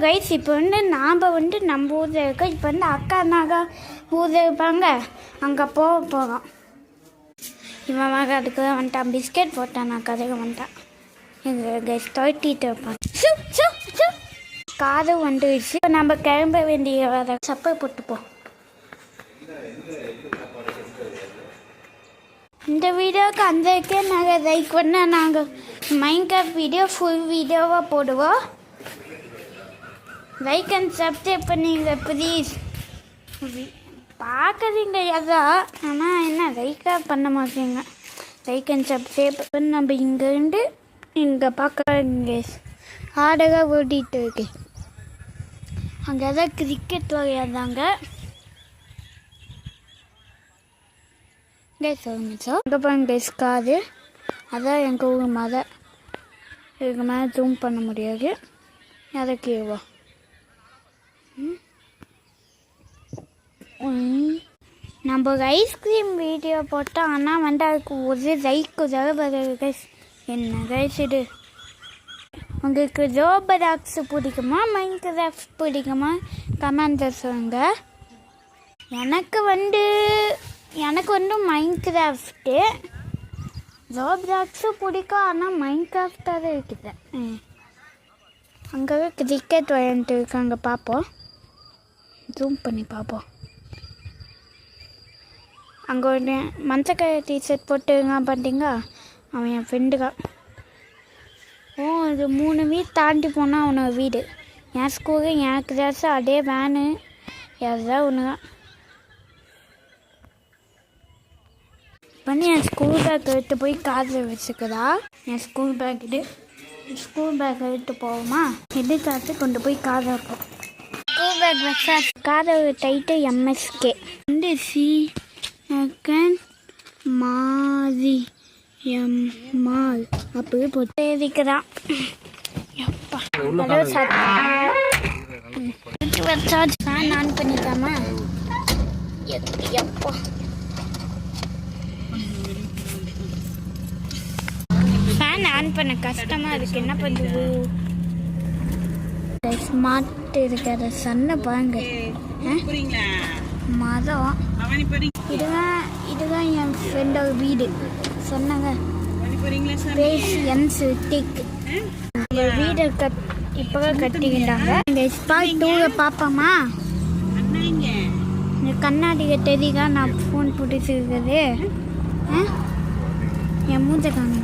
Guys இப்போ வந்து நாம் வந்து நம்ம ஊரில் இருக்கோம். இப்போ வந்து அக்கா அண்ணாக்கா ஊரில் இருப்பாங்க, அங்கே போகிறோம். இவன் மக அதுக்கு தான் வந்துட்டான், பிஸ்கெட் போட்டான், நான் கதைக்கு வந்துட்டான். எங்கள் கைஸ் தொட்டிட்டு இருப்பான். காதும் வந்துடுச்சு. இப்போ நம்ம கிளம்ப வேண்டிய வர சப்பை போட்டுப்போம். இந்த வீடியோவுக்கு அந்த நாங்கள் லைக் பண்ணால் நாங்கள் மைன்கிராஃப்ட் வீடியோ ஃபுல் வீடியோவாக போடுவோம். லைக் அண்ட் சப்ஸ்கிரைப் பண்ணிங்க ப்ளீஸ். பார்க்குறீங்க எதா, ஆனால் என்ன லைக்காக பண்ண மாட்டீங்க. லைக் அண்ட் சப்ஸ்கிரைப் பண்ணி நம்ம இங்கேருந்து இங்கே பார்க்குறீங்க ஆடகாக ஓடிட்டு இருக்கு. அங்கே தான் கிரிக்கெட் விளையாடுறாங்க. அங்கே பாருங்க காது, அதான் எங்கள் ஊர் மலை. இதுக்கு மேலே ஜூம் பண்ண முடியாது. அதை கேவா நம்ம ஒரு ஐஸ்கிரீம் வீடியோ போட்டோம், ஆனால் வந்து அதுக்கு ஒரு லைக்கு கைஸ். என்ன கைஸ் இது? உங்களுக்கு ரோபராக்ஸ் பிடிக்குமா மைன்கிராஃப்ட் பிடிக்குமா கமெண்ட்ஸில் சொல்லுங்க. எனக்கு வந்து மைன்கிராஃப்ட்டு ரோபராக்ஸும் பிடிக்கும், ஆனால் மைன்கிராஃப்டாக தான் இருக்குது. அங்கே கிரிக்கெட் விளையாண்டு இருக்காங்க, பார்ப்போம். ஜூம் பண்ணி பார்ப்போம். அங்கே ஒரு மஞ்சக்கரை டிஷர்ட் போட்டுருக்கான் பார்த்தீங்களா, அவன் என் ஃப்ரெண்டுக்கா. இது 3 வீடு தாண்டி போனால் அவனோட வீடு. என் ஸ்கூலு என் கிளாஸு அதே வேனு எதாவது ஒன்று தான். பண்ணி என் ஸ்கூல் பேக் எடுத்து போய் காதில் வச்சுக்கிறா. என் ஸ்கூல் பேக் ஸ்கூல் பேக் எடுத்து போவோமா? எடுத்து கொண்டு போய் காதை வைப்போம். ஸ்கூல் பேக் வச்சா காதை டைட்டு MSK வந்து மாதி மால் அப்படியே போட்டு இருக்கிறான். எப்பா ஃபேன் ஆன் பண்ணிக்காமா? எப்போ ஃபேன் ஆன் பண்ண கஷ்டமாக இருக்குது, என்ன பண்ணுறது? ஸ்மார்ட் இருக்கிற சன்னை பாருங்க, மரம். இதுதான் என் ஃப்ரெண்டோட வீடு சொன்னாங்க. வீடு இப்போதான் கட்டிக்கிட்டாங்க. இந்த ஸ்பாட் டூரை பார்ப்போமா? இந்த கண்ணாடிக்கு தெரியுதா நான் ஃபோன் பிடிச்சிருக்குது? என் மூஞ்ச காணுங்க.